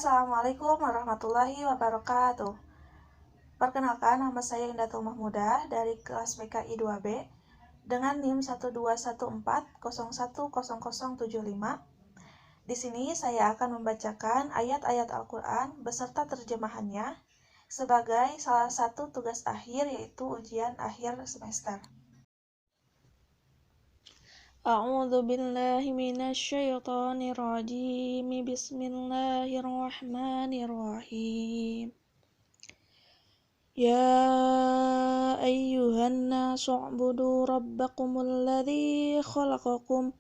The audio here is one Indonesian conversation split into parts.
Assalamualaikum warahmatullahi wabarakatuh. Perkenalkan, nama saya Indatul Mahmudah dari kelas PKI 2B dengan NIM 12140100075. Di sini saya akan membacakan ayat-ayat Al-Quran beserta terjemahannya sebagai salah satu tugas akhir, yaitu ujian akhir semester. A'udzu billahi minasyaitonir rajim. Bismillahirrahmanirrahim. Ya ayyuhan nasu u'budu rabbakumul ladzi khalaqakum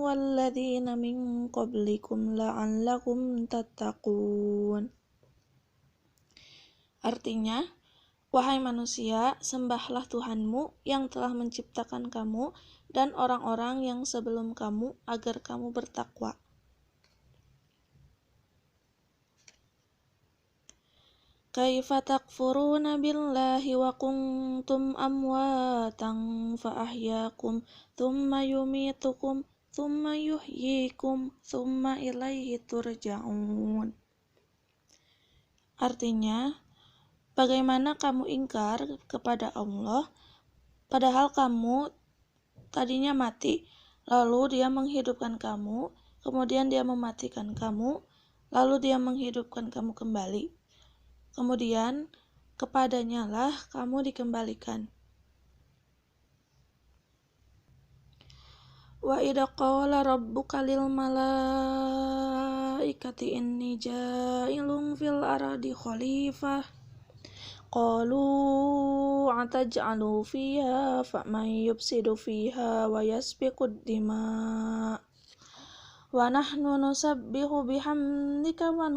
walladzina min qablikum la'allakum tattaqun. Artinya, wahai manusia, sembahlah Tuhanmu yang telah menciptakan kamu dan orang-orang yang sebelum kamu agar kamu bertakwa. Kaifa takfuruna billahi wa kuntum amwatan fa ahyakum thumma yumitukum thumma yuhyikum thumma ilaihi turja'un. Artinya, bagaimana kamu ingkar kepada Allah padahal kamu tadinya mati, lalu Dia menghidupkan kamu, kemudian Dia mematikan kamu, lalu Dia menghidupkan kamu kembali. Kemudian kepadanya lah kamu dikembalikan. Wa idza qala rabbuka lil malaikati inni ja'ilun fil ardi khalifah qalu ataj'alu fiha faman yufsidu fiha wa yasfikud dima wa nahnu nusabbihu bihamdika wa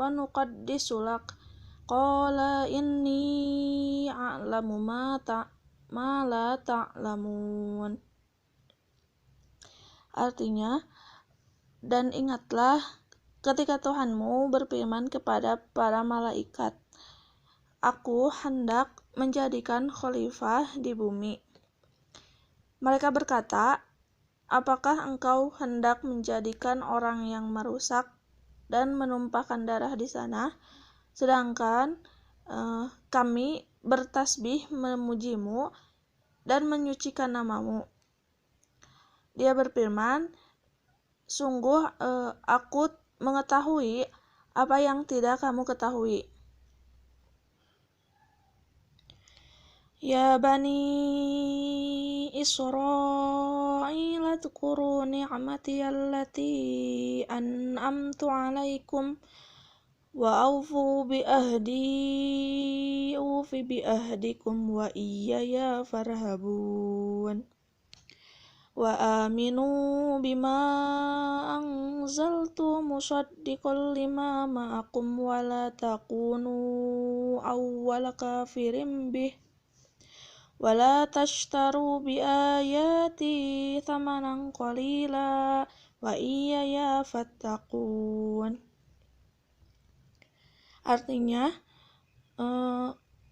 nuqaddisu lak qala inni a'lamu ma la ta'lamun. Artinya, dan ingatlah ketika Tuhanmu berfirman kepada para malaikat, Aku hendak menjadikan khalifah di bumi. Mereka berkata, apakah engkau hendak menjadikan orang yang merusak dan menumpahkan darah di sana, sedangkan kami bertasbih memujimu dan menyucikan namamu. Dia berfirman, sungguh aku mengetahui apa yang tidak kamu ketahui. Ya bani Israil adhkuru ni'mati allati an'amtu 'alaikum wa awfu bi ahdi ufi bi ahdikum wa iyaya farhabun wa aminu bima anzaltu musaddiqan lima ma'akum wa la takunu awwala kafirin bih wa la tashtaru bi ayati thamanan qalila wa iyaya fattaqun. Artinya,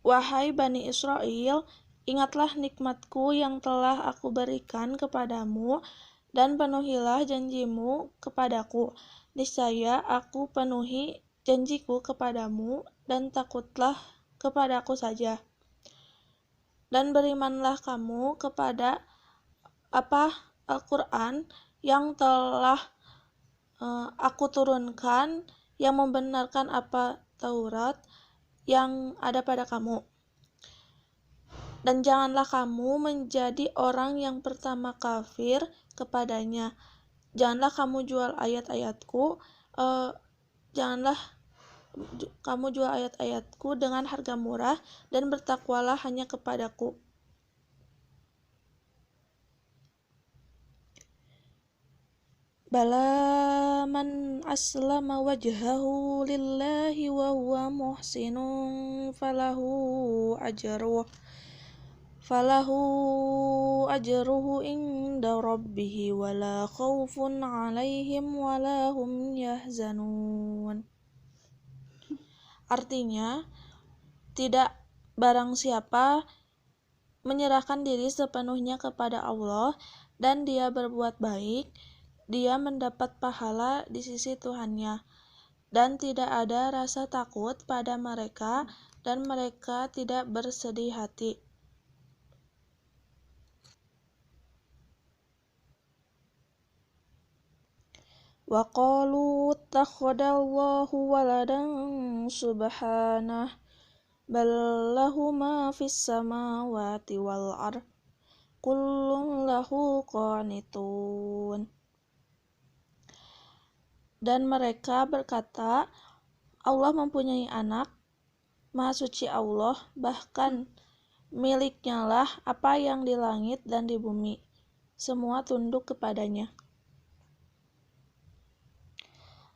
wahai Bani Israel, ingatlah nikmatku yang telah aku berikan kepadamu dan penuhilah janjimu kepadaku. Niscaya aku penuhi janjiku kepadamu dan takutlah kepadaku saja. Dan berimanlah kamu kepada apa Al-Quran yang telah aku turunkan, yang membenarkan apa Taurat yang ada pada kamu. Dan janganlah kamu menjadi orang yang pertama kafir kepadanya. Janganlah kamu jual ayat-ayatku, dengan harga murah, dan bertakwalah hanya kepadaku. Bala man aslama wajhahu lillahi wa huwa muhsinun falahu ajruhu inda rabbih wa la khaufun 'alaihim wa la hum yahzanun. Artinya, tidak barang siapa menyerahkan diri sepenuhnya kepada Allah dan dia berbuat baik, dia mendapat pahala di sisi Tuhannya, dan tidak ada rasa takut pada mereka, dan mereka tidak bersedih hati. Wa qalu ittakhadallahu waladan subhanah bal lahu ma fis samawati wal ard kullun lahu qanitun. Dan mereka berkata, Allah mempunyai anak, Maha suci Allah, bahkan miliknya lah apa yang di langit dan di bumi, semua tunduk kepadanya.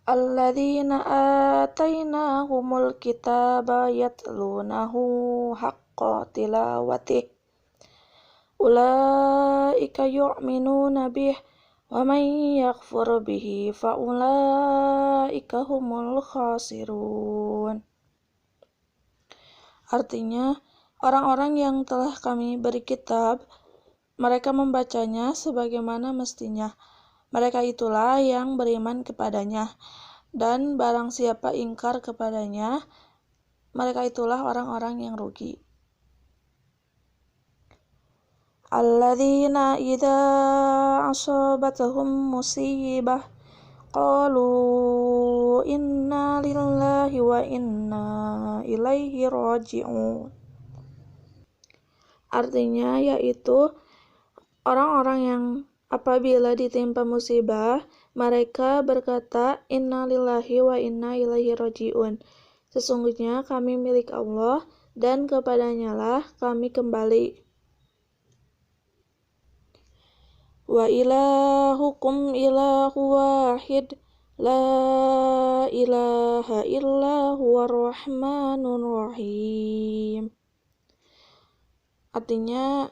Alladzina atainahumul kitaba yatlunahu haqqa tilawatih ulaika yu'minuna bih wa man yakfur bihi fa ulaika humul khasirun. Artinya, orang-orang yang telah kami beri kitab, mereka membacanya sebagaimana mestinya. Mereka itulah yang beriman kepadanya. Dan barang siapa ingkar kepadanya, mereka itulah orang-orang yang rugi. Alladzina idza asabatuhum musibah qalu inna lillahi wa inna ilaihi raji'un. Artinya yaitu orang-orang yang apabila ditimpa musibah, mereka berkata, Inna lillahi wa inna ilaihi raji'un. Sesungguhnya kami milik Allah, dan kepadanya lah kami kembali. Wa ilahukum ilahu wahid, la ilaha illa huwa rahmanur rahim. Artinya,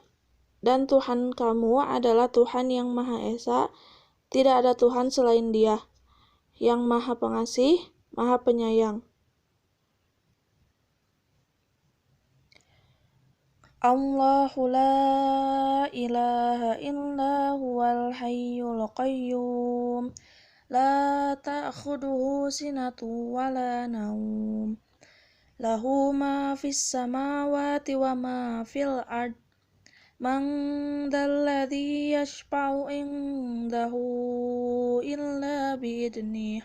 dan Tuhan kamu adalah Tuhan yang Maha Esa, tidak ada Tuhan selain Dia, yang Maha Pengasih, Maha Penyayang. Allahu la ilaha illa huwal hayyul qayyum, la ta'khuduhu sinatu wa la naum, lahu ma fis samawati wa ma fil ard. Man dalladhi yashfa'u indahu illa bi'idnih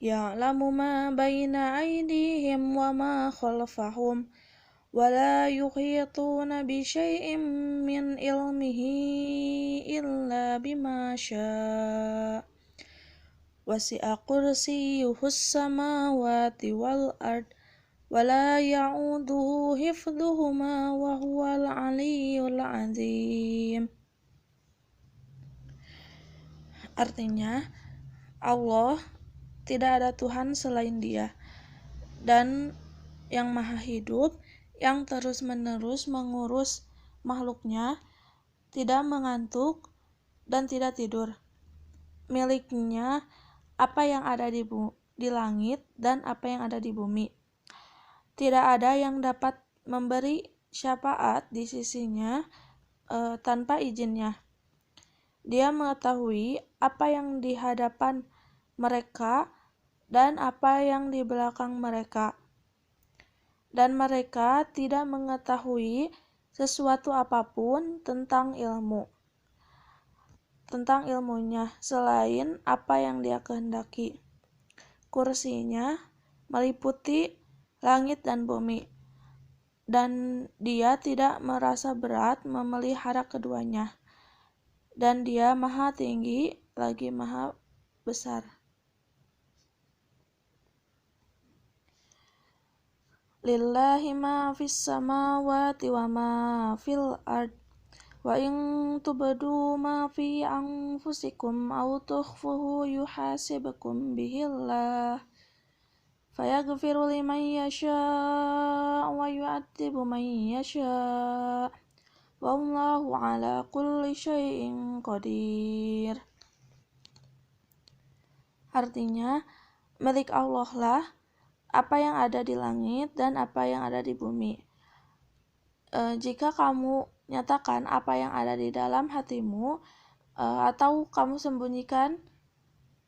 ya'lamu ma baina aydihim wa ma khalfahum wa la yuhituna bi syai'in min ilmihi illa bima syaa' wasi'a kursiyyuhus samawati wal ard wala ya'uduhu hifdhuhuma wa huwal aliyyul azim. Artinya, Allah tidak ada Tuhan selain Dia, dan yang Maha Hidup, yang terus-menerus mengurus makhluknya, tidak mengantuk dan tidak tidur. Miliknya apa yang ada di langit dan apa yang ada di bumi. Tidak ada yang dapat memberi syafaat di sisinya tanpa izinnya. Dia mengetahui apa yang di hadapan mereka dan apa yang di belakang mereka. Dan mereka tidak mengetahui sesuatu apapun tentang ilmunya selain apa yang Dia kehendaki. Kursinya meliputi langit dan bumi, dan Dia tidak merasa berat memelihara keduanya, dan Dia Maha Tinggi lagi Maha Besar. Lillahi ma fis samawati wa ma fil ard wa in tubdu ma fi anfusikum aw tukhfuhu yuhasibkum bihillah fayaghfiru liman yasha' wa yu'adzibu man yasha' wallahu ala kulli syai'in qadir. Artinya, milik Allah lah apa yang ada di langit dan apa yang ada di bumi. Jika kamu nyatakan apa yang ada di dalam hatimu, atau kamu sembunyikan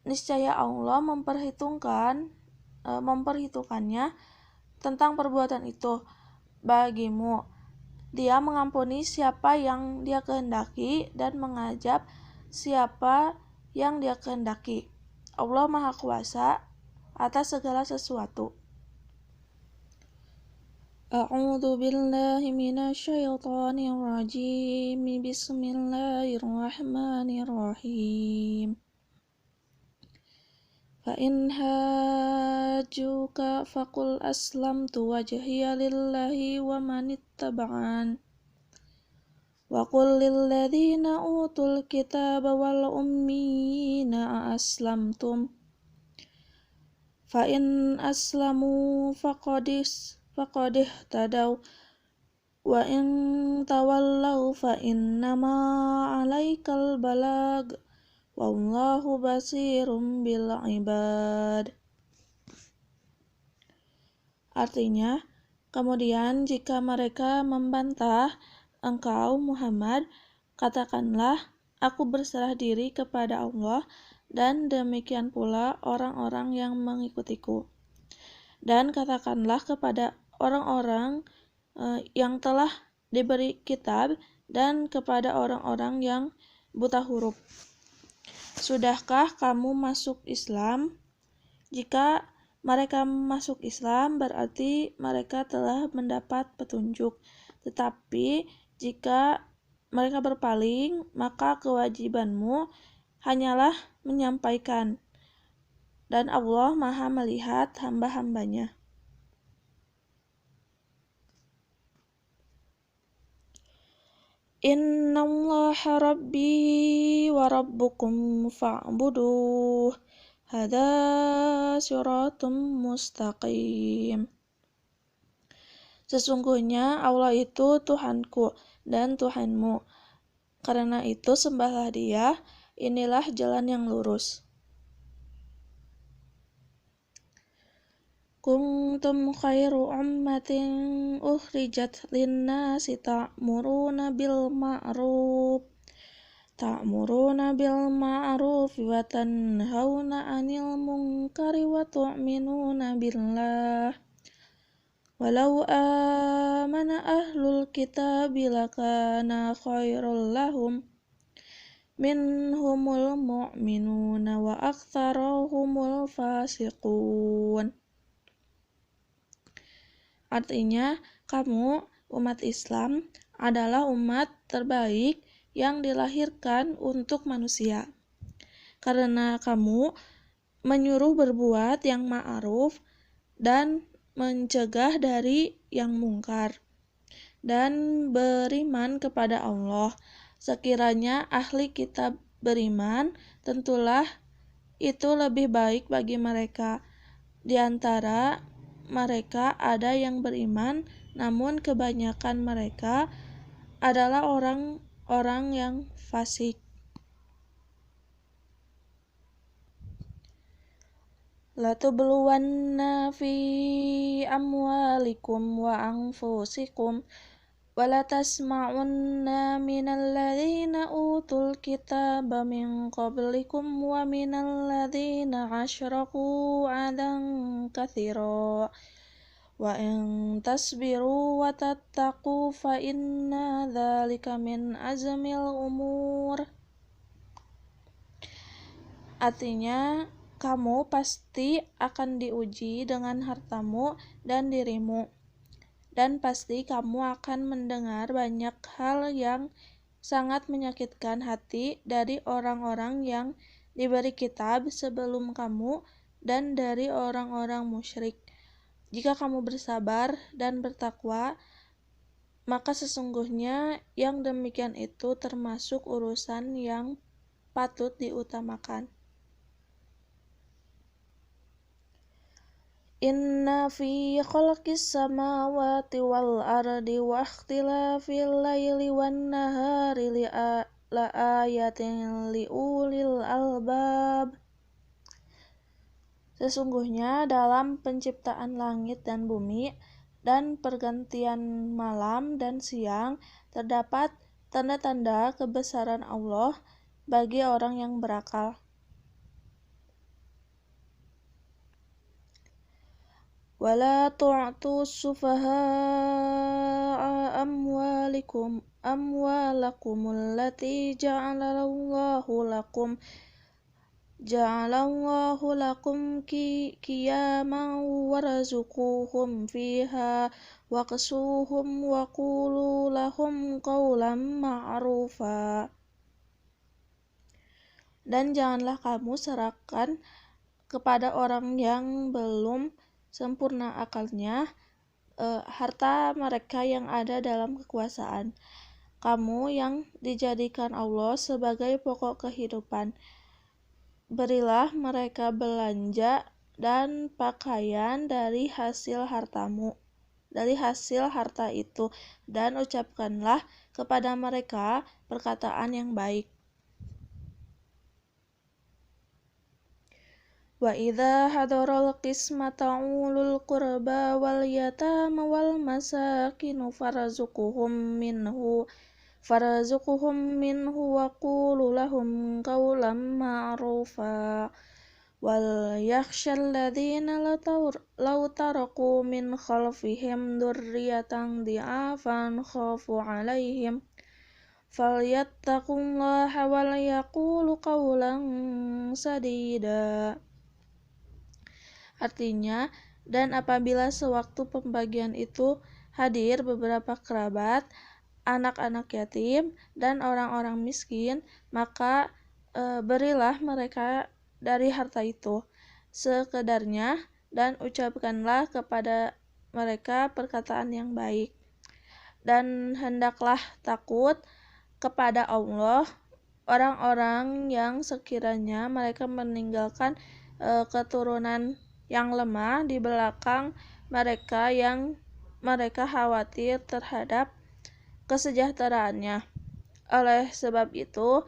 niscaya Allah memperhitungkannya tentang perbuatan itu bagimu. Dia mengampuni siapa yang Dia kehendaki dan mengazab siapa yang Dia kehendaki. Allah Maha Kuasa atas segala sesuatu. A'udzu billahi minasyaitonir rajim. Bismillahirrahmanirrahim. Fa in hajjuka faqul aslamtu wajhiya lillahi wa manittaba'an. Wa qul lil ladzina utul kitaba wal ummiyina aslamtum. Fa in aslamu faqad ihtadaw wa in tawallaw fa innama 'alaikal balag wallahu basirum bil ibad. Artinya, kemudian jika mereka membantah engkau Muhammad, katakanlah, aku berserah diri kepada Allah dan demikian pula orang-orang yang mengikutiku. Dan katakanlah kepada orang-orang yang telah diberi kitab dan kepada orang-orang yang buta huruf. Sudahkah kamu masuk Islam? Jika mereka masuk Islam berarti mereka telah mendapat petunjuk. Tetapi jika mereka berpaling, maka kewajibanmu hanyalah menyampaikan. Dan Allah Maha melihat hamba-hambanya. Innallaha rabbi wa rabbukum fa'buduh. Hadza siratum mustaqim. Sesungguhnya Allah itu Tuhanku dan Tuhanmu. Karena itu sembahlah Dia, inilah jalan yang lurus. Kuntum khairu ummatin ukhrijat linnasi ta'muruna bil ma'ruf wa tanhauna 'anil munkari wa tu'minuna billah. Walau amana ahlul kitabi lakana khairul lahum minhumul mu'minuna wa aktsaruhumul fasiqun. Artinya, kamu umat Islam adalah umat terbaik yang dilahirkan untuk manusia. Karena kamu menyuruh berbuat yang ma'ruf dan mencegah dari yang mungkar, dan beriman kepada Allah. Sekiranya ahli kitab beriman, tentulah itu lebih baik bagi mereka. Di antara mereka ada yang beriman, namun kebanyakan mereka adalah orang-orang yang fasik. Latubluwanna fi amwalikum wa anfusikum wa latasma'unna minal ladzina utul kitaba min qablikum wa minal ladzina asyraku adan katsira wa in tasbiru wa tattaqu fa inna dzalika min azmil umur. Artinya, kamu pasti akan diuji dengan hartamu dan dirimu, dan pasti kamu akan mendengar banyak hal yang sangat menyakitkan hati dari orang-orang yang diberi kitab sebelum kamu dan dari orang-orang musyrik. Jika kamu bersabar dan bertakwa, maka sesungguhnya yang demikian itu termasuk urusan yang patut diutamakan. Inna fi khalqis samawati wal ardi wa ikhtilafil laili wan nahari la ayatin liulil albab. Sesungguhnya dalam penciptaan langit dan bumi dan pergantian malam dan siang terdapat tanda-tanda kebesaran Allah bagi orang yang berakal. ولا تعطوا السفهاء أموالكم التي جعل الله لكم قياما وارزقوهم فيها واكسوهم وقولوا لهم قولا معروفا. Dan janganlah kamu serahkan kepada orang yang belum sempurna akalnya harta mereka yang ada dalam kekuasaan kamu yang dijadikan Allah sebagai pokok kehidupan. Berilah mereka belanja dan pakaian dari hasil harta itu, dan ucapkanlah kepada mereka perkataan yang baik. Wa idza hadaral qismata ulul qurba wal yatama wal masakin farzuquhum minhu wa qulu lahum qawlan ma'rufa wal yakhshal ladzina law taraku min khalfihim dzurriyyatan dhi'afan khafu 'alaihim falyattaqullaha wal yaqulu qawlan sadida. Artinya, dan apabila sewaktu pembagian itu hadir beberapa kerabat, anak-anak yatim, dan orang-orang miskin, maka berilah mereka dari harta itu sekedarnya, dan ucapkanlah kepada mereka perkataan yang baik. Dan hendaklah takut kepada Allah orang-orang yang sekiranya mereka meninggalkan keturunan yang lemah di belakang mereka yang mereka khawatir terhadap kesejahteraannya. Oleh sebab itu,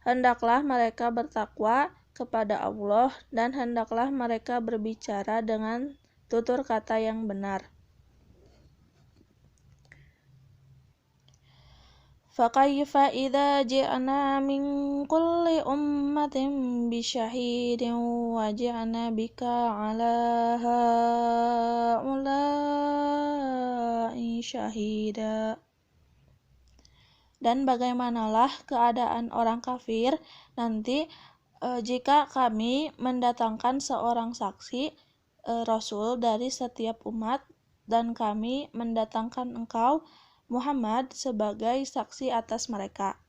hendaklah mereka bertakwa kepada Allah dan hendaklah mereka berbicara dengan tutur kata yang benar. فَكَيْفَ إِذَا جِئْنَا مِنْ كُلِّ أُمَّةٍ بِشَهِيدٍ وَجِئْنَا بِكَ عَلَى هَؤُلَاءِ شَهِيدًا. Dan bagaimanalah keadaan orang kafir nanti jika kami mendatangkan seorang saksi Rasul dari setiap umat, dan kami mendatangkan engkau Muhammad sebagai saksi atas mereka.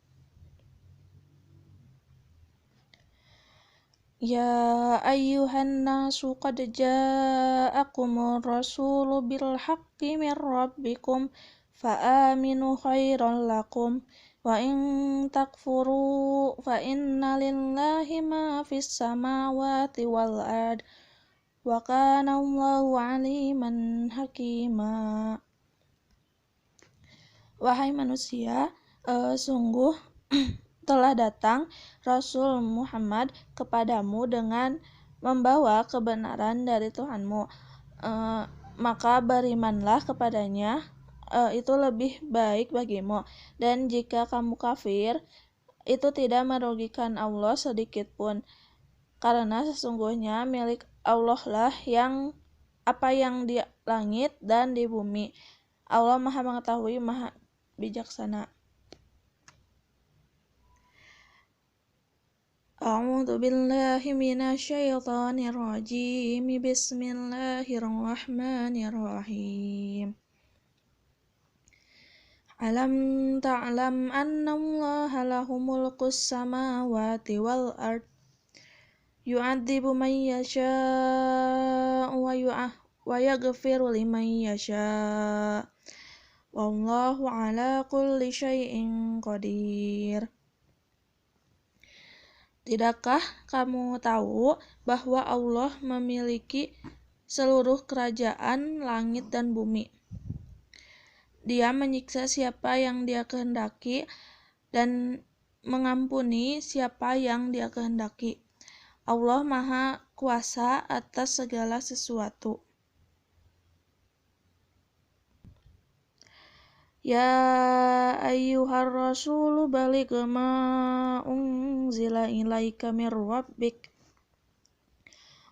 Ya ayyuhan nasu qad ja'akumur rasulu bil haqqi min rabbikum fa'aminu khairan lakum wa in takfuru fa inna lillahi ma fis samawati wal ard wa kana Allahu aliman hakima. Wahai manusia, sungguh telah datang Rasul Muhammad kepadamu dengan membawa kebenaran dari Tuhanmu, maka berimanlah kepadanya, itu lebih baik bagimu. Dan jika kamu kafir, itu tidak merugikan Allah sedikit pun, karena sesungguhnya milik Allah lah apa yang di langit dan di bumi. Allah Maha Mengetahui, Maha Bijaksana. A'udzu billahi minasyaitonir rajim. Bismillahirrahmanirrahim. Alam ta'lam annallaha lahu mulkus samawati wal ard yu'adzibu man yasha'u wa yaghfiru liman yasha'. Wallahu ala kulli syai'in qadir. Tidakkah kamu tahu bahwa Allah memiliki seluruh kerajaan langit dan bumi? Dia menyiksa siapa yang Dia kehendaki dan mengampuni siapa yang Dia kehendaki. Allah Maha Kuasa atas segala sesuatu. Ya ayyuhar rasulu baligh ma unzila ilaika mir rabbik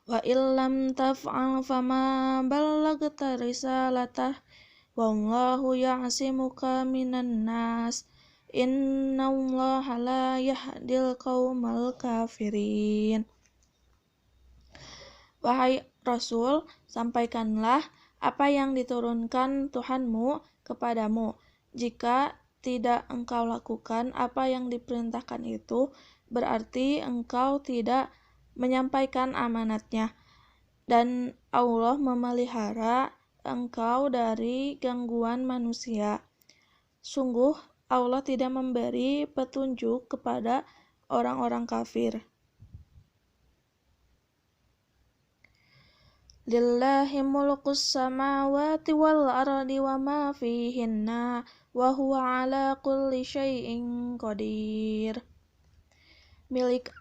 wa illam taf'al fama ballagta risalatah wallahu ya'simuka minan nas innallaha la yahdil qaumal kafirin. Wahai Rasul, sampaikanlah apa yang diturunkan Tuhanmu kepadamu. Jika tidak engkau lakukan apa yang diperintahkan itu, berarti engkau tidak menyampaikan amanatnya. Dan Allah memelihara engkau dari gangguan manusia. Sungguh, Allah tidak memberi petunjuk kepada orang-orang kafir. Lillahi mulkus samawati wal ardi wa ma fihinna wa huwa ala kulli syai'in qadir. Milik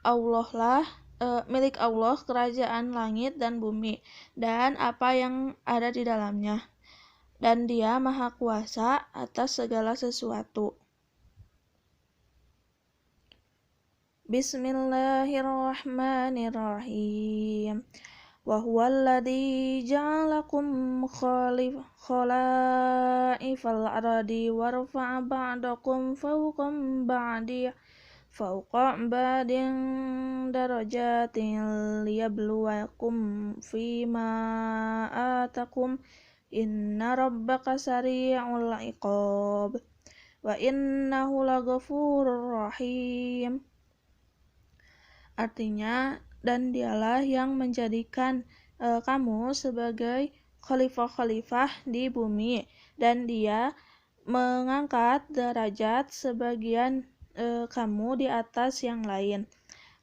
Allah kerajaan langit dan bumi dan apa yang ada di dalamnya, dan Dia Maha Kuasa atas segala sesuatu. Bismillahirrahmanirrahim. Wa huwa alladzi ja'alakum khalaifal ardi wa rafa'a ba'dakum fawqa ba'din darajatin liyabluwakum fima atakum inna rabbaka sari'ul iqab wa innahu laghafurur rahim. Artinya, dan Dialah yang menjadikan kamu sebagai khalifah-khalifah di bumi, dan Dia mengangkat derajat sebagian kamu di atas yang lain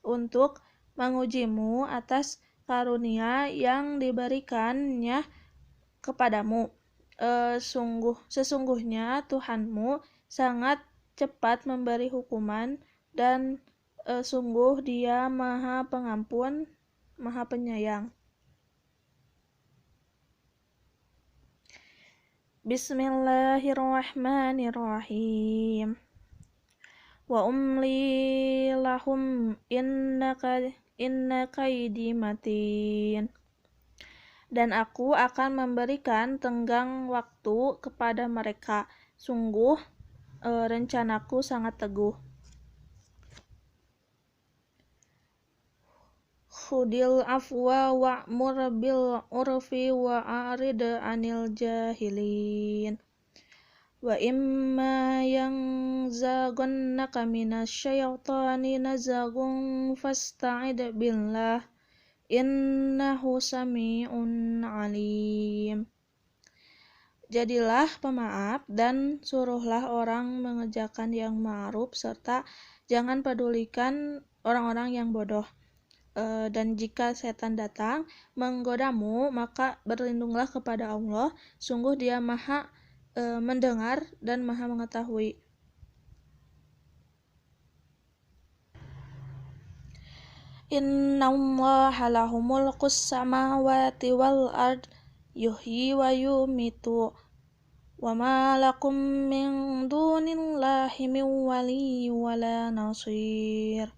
untuk mengujimu atas karunia yang diberikannya kepadamu. Sesungguhnya Tuhanmu sangat cepat memberi hukuman, dan sungguh Dia Maha Pengampun, Maha Penyayang. Bismillahirrahmanirrahim. Wa umli lahum inna kaidi matin. Dan aku akan memberikan tenggang waktu kepada mereka. Sungguh rencanaku sangat teguh. Khudil afwa wa'mur bil urfi wa'arid anil jahilin. Wa imma yanzaghannaka minasyaitani nazaghun fasta'id billah innahu sami'un alim. Jadilah pemaaf dan suruhlah orang mengerjakan yang ma'ruf, serta jangan pedulikan orang-orang yang bodoh. Dan jika setan datang menggodamu, maka berlindunglah kepada Allah. Sungguh Dia Maha mendengar dan Maha mengetahui. Innallaha lahu mulkus samawati wal ard yuhyi wa yumitu wa ma lakum min dunillahi min waliyyin wala nasir.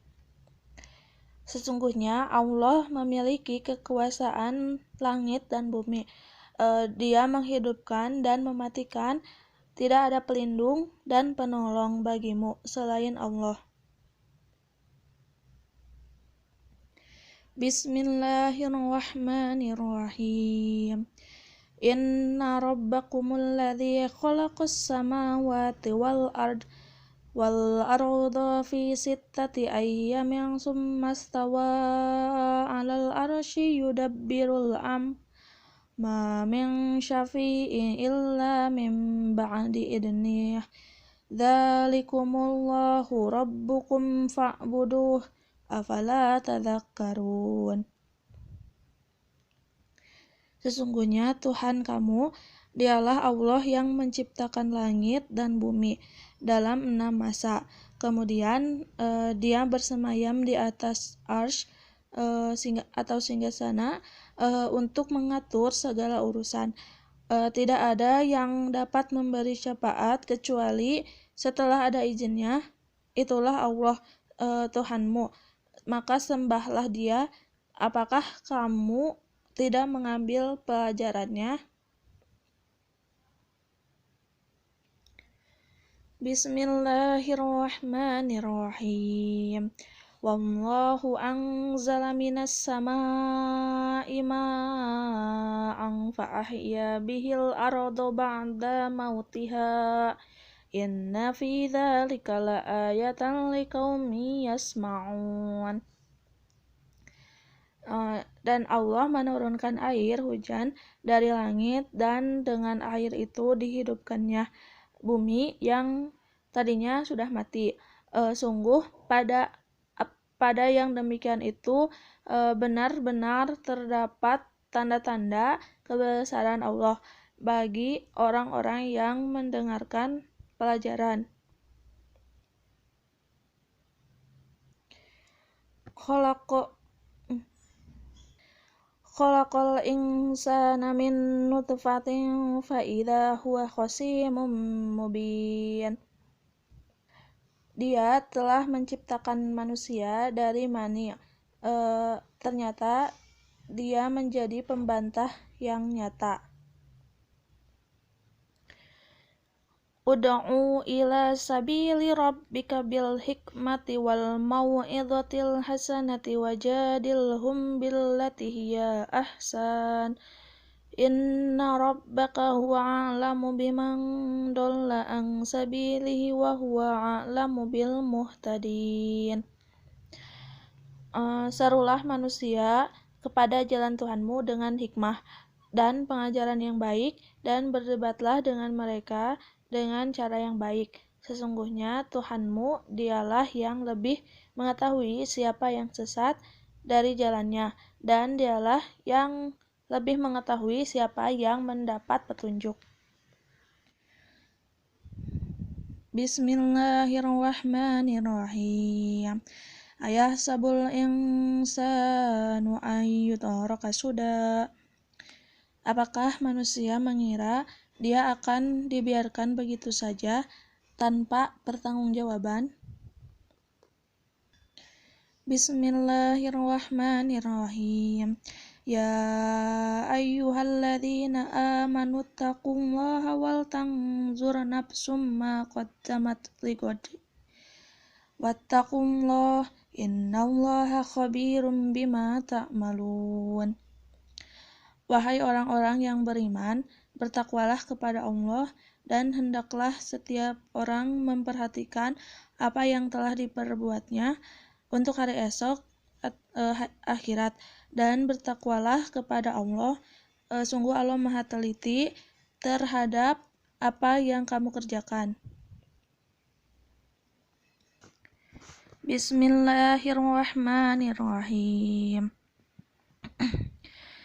Sesungguhnya Allah memiliki kekuasaan langit dan bumi. Dia menghidupkan dan mematikan. Tidak ada pelindung dan penolong bagimu selain Allah. Bismillahirrahmanirrahim. Inna rabbakumul ladzi khalaqas samawati wal arda fi sittati ayyamin summa stawa 'alal arsy yudabbirul amr ma min syafi'in illa min ba'di idnih dzalikumullahu rabbukum fa'buduh afala tadhakkarun. Sesungguhnya Tuhan kamu, Dialah Allah yang menciptakan langit dan bumi dalam 6 masa. Kemudian Dia bersemayam di atas arsy atau singgasana untuk mengatur segala urusan. Tidak ada yang dapat memberi syafaat kecuali setelah ada izinnya. Itulah Allah Tuhanmu, maka sembahlah Dia Apakah kamu tidak mengambil pelajarannya? Bismillahirrahmanirrahim. Wallahu anzala minas samaa'i ma'an fa'ahya bihil arda ba'da mautiha. Inna fi dzalika laayatan liqaumin yasma'un. Dan Allah menurunkan air hujan dari langit, dan dengan air itu dihidupkannya bumi yang tadinya sudah mati. Sungguh pada yang demikian itu benar-benar terdapat tanda-tanda kebesaran Allah bagi orang-orang yang mendengarkan pelajaran. Khalaqal insana min nutfatin fa idza huwa khasimun mubin. Dia telah menciptakan manusia dari mani. Ternyata dia menjadi pembantah yang nyata. Ud'u ila sabili rabbika bil hikmati wal mau'izatil hasanati wajadilhum billati hiya ahsan. Inna rabbaka huwa a'lamu biman dhalla an sabilihi wa huwa a'lamu bil muhtadin. Serulah manusia kepada jalan Tuhanmu dengan hikmah dan pengajaran yang baik, dan berdebatlah dengan mereka dengan cara yang baik. Sesungguhnya Tuhanmu dialah yang lebih mengetahui siapa yang sesat dari jalannya, dan dialah yang lebih mengetahui siapa yang mendapat petunjuk. Bismillahirrahmanirrahim. Ayahsabul insanu an yutraka suda. Apakah manusia mengira dia akan dibiarkan begitu saja tanpa pertanggungjawaban? Bismillahirrahmanirrahim. Ya ayyuhalladzina amanu taqullaha wal tanzur nafsum ma qaddamat lighad. Wattaqullaha innallaha khabirum bima ta'malun. Wahai orang-orang yang beriman, bertakwalah kepada Allah, dan hendaklah setiap orang memperhatikan apa yang telah diperbuatnya untuk hari esok akhirat, dan bertakwalah kepada Allah. Sungguh Allah Maha teliti terhadap apa yang kamu kerjakan. Bismillahirrahmanirrahim.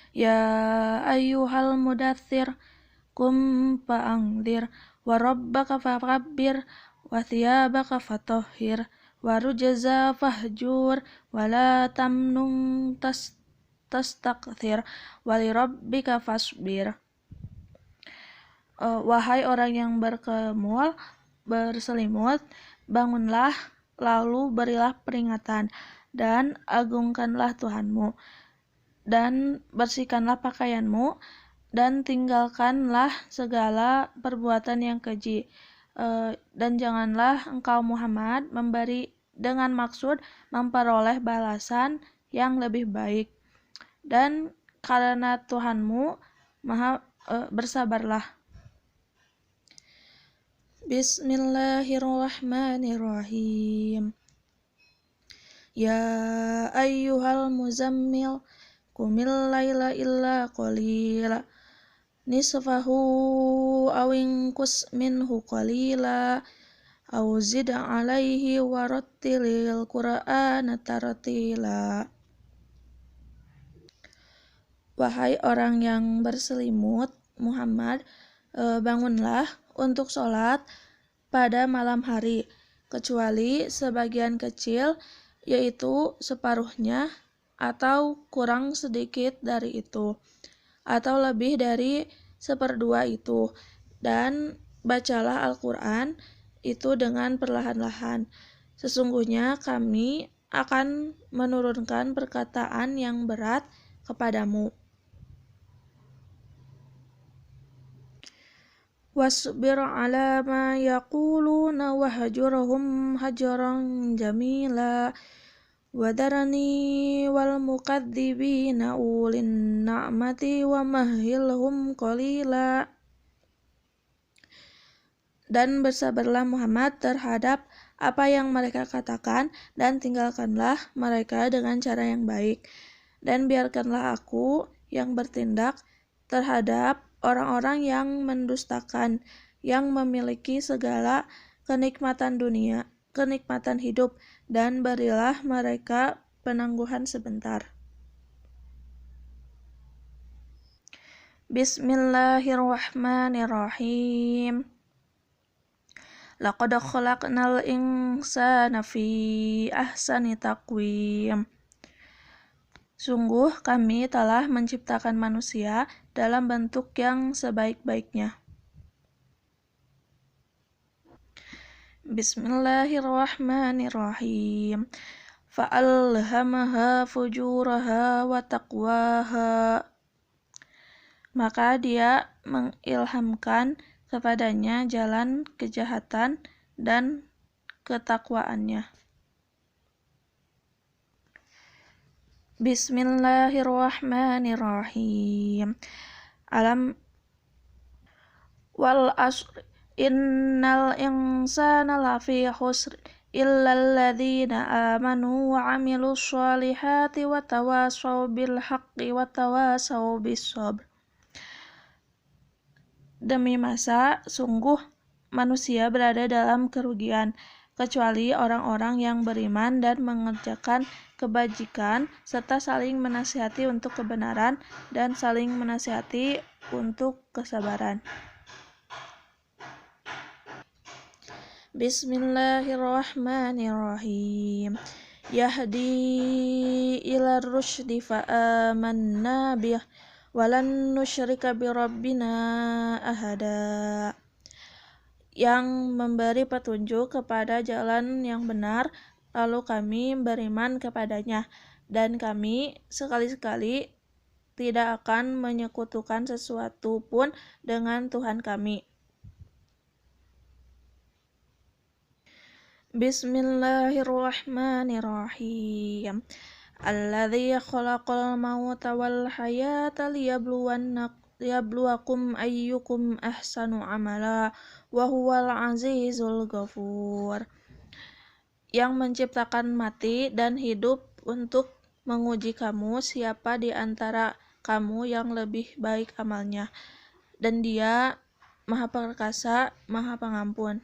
Ya ayyuhal mudaththir qum fa'anzir wa rabbaka fakabbir wa thiyabaka fatahhir wa rujza fahjur wa la tamnun tastakthir wa li rabbika fasbir. Wahai orang yang berselimut, bangunlah, lalu berilah peringatan, dan agungkanlah Tuhanmu, dan bersihkanlah pakaianmu, dan tinggalkanlah segala perbuatan yang keji. Dan janganlah engkau Muhammad memberi dengan maksud memperoleh balasan yang lebih baik. Dan karena Tuhanmu Maha bersabarlah. Bismillahirrahmanirrahim. Ya ayyuhal muzammil qumil laila illa qalila nisfahu aw inqus minhu qalila aw zid 'alaihi warattilil qur'ana tartila. Wahai orang yang berselimut Muhammad, bangunlah untuk sholat pada malam hari, kecuali sebagian kecil, yaitu separuhnya atau kurang sedikit dari itu, atau lebih dari seperdua itu, dan bacalah Al-Quran itu dengan perlahan-lahan. Sesungguhnya kami akan menurunkan perkataan yang berat kepadamu. Wasbir ala ma yaquluna wahjurhum hajran jamila wadarani wal mukadzibina ulin na'mati wa mahhilhum qalila. Dan bersabarlah Muhammad terhadap apa yang mereka katakan, dan tinggalkanlah mereka dengan cara yang baik. Dan biarkanlah aku yang bertindak terhadap orang-orang yang mendustakan, yang memiliki segala kenikmatan dunia, kenikmatan hidup, dan berilah mereka penangguhan sebentar. Bismillahirrahmanirrahim. Laqad khalaqnal insana fi ahsani taqwim. Sungguh kami telah menciptakan manusia dalam bentuk yang sebaik-baiknya. Bismillahirrahmanirrahim. Fa'alhamaha fujuraha wa taqwaha. Maka dia mengilhamkan kepadanya jalan kejahatan dan ketakwaannya. Bismillahirrahmanirrahim. Wal asr innal insana lafi khusr illal ladzina amanu wa amilus sholihati wa tawasaw bil haqqi wa tawasaw bis sabr. Demi masa, sungguh manusia berada dalam kerugian, kecuali orang-orang yang beriman dan mengerjakan kebajikan, serta saling menasihati untuk kebenaran dan saling menasihati untuk kesabaran. Bismillahirrahmanirrahim. Yahdi ila rusydi fa'amanna bih walan nusyrika birabbina ahada. Yang memberi petunjuk kepada jalan yang benar, lalu kami beriman kepadanya, dan kami sekali-sekali tidak akan menyekutukan sesuatu pun dengan Tuhan kami. Bismillahirrahmanirrahim. Alladzi khalaqal mauta wal hayata liyabluwakum ayyukum ahsanu amala wa huwal azizul ghafur. Yang menciptakan mati dan hidup untuk menguji kamu siapa di antara kamu yang lebih baik amalnya, dan Dia Maha Perkasa, Maha Pengampun.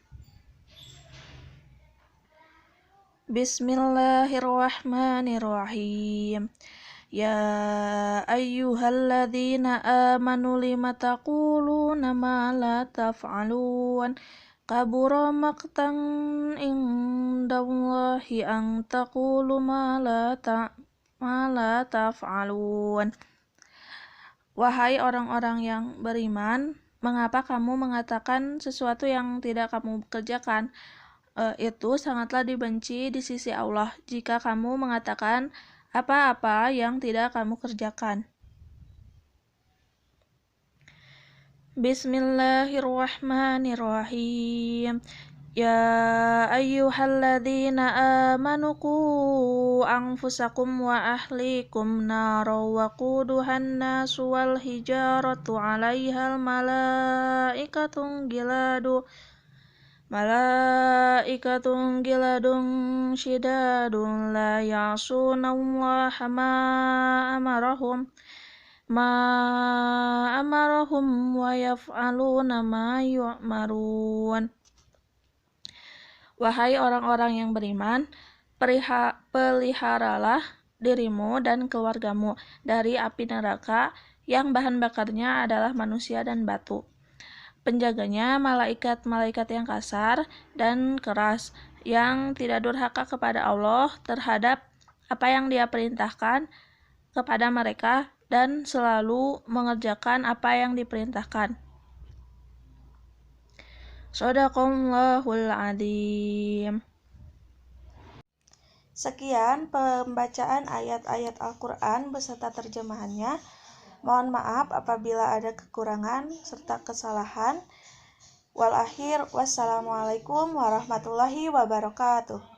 Bismillahirrahmanirrahim. Ya ayyuhalladzina amanu lima taquluna ma la taf'alun. Kabura maqtan indallahi an taqulu ma la taf'alun. Wahai orang-orang yang beriman, mengapa kamu mengatakan sesuatu yang tidak kamu kerjakan? Itu sangatlah dibenci di sisi Allah jika kamu mengatakan apa-apa yang tidak kamu kerjakan. Bismillahirrahmanirrahim. Ya ayyuhalladzina amanu qu anfusakum wa ahlikum nara wa quduhan nasu wal hijaratu 'alaihal malaikatun giladun syidadun la ya'sunallaha ma amarahum wa yaf'aluna ma yu'marun. Wahai orang-orang yang beriman, peliharalah dirimu dan keluargamu dari api neraka yang bahan bakarnya adalah manusia dan batu. Penjaganya malaikat-malaikat yang kasar dan keras, yang tidak durhaka kepada Allah terhadap apa yang Dia perintahkan kepada mereka dan selalu mengerjakan apa yang diperintahkan. Shadaqallahul adzim. Sekian pembacaan ayat-ayat Al-Quran beserta terjemahannya. Mohon maaf apabila ada kekurangan serta kesalahan. Wassalamualaikum warahmatullahi wabarakatuh.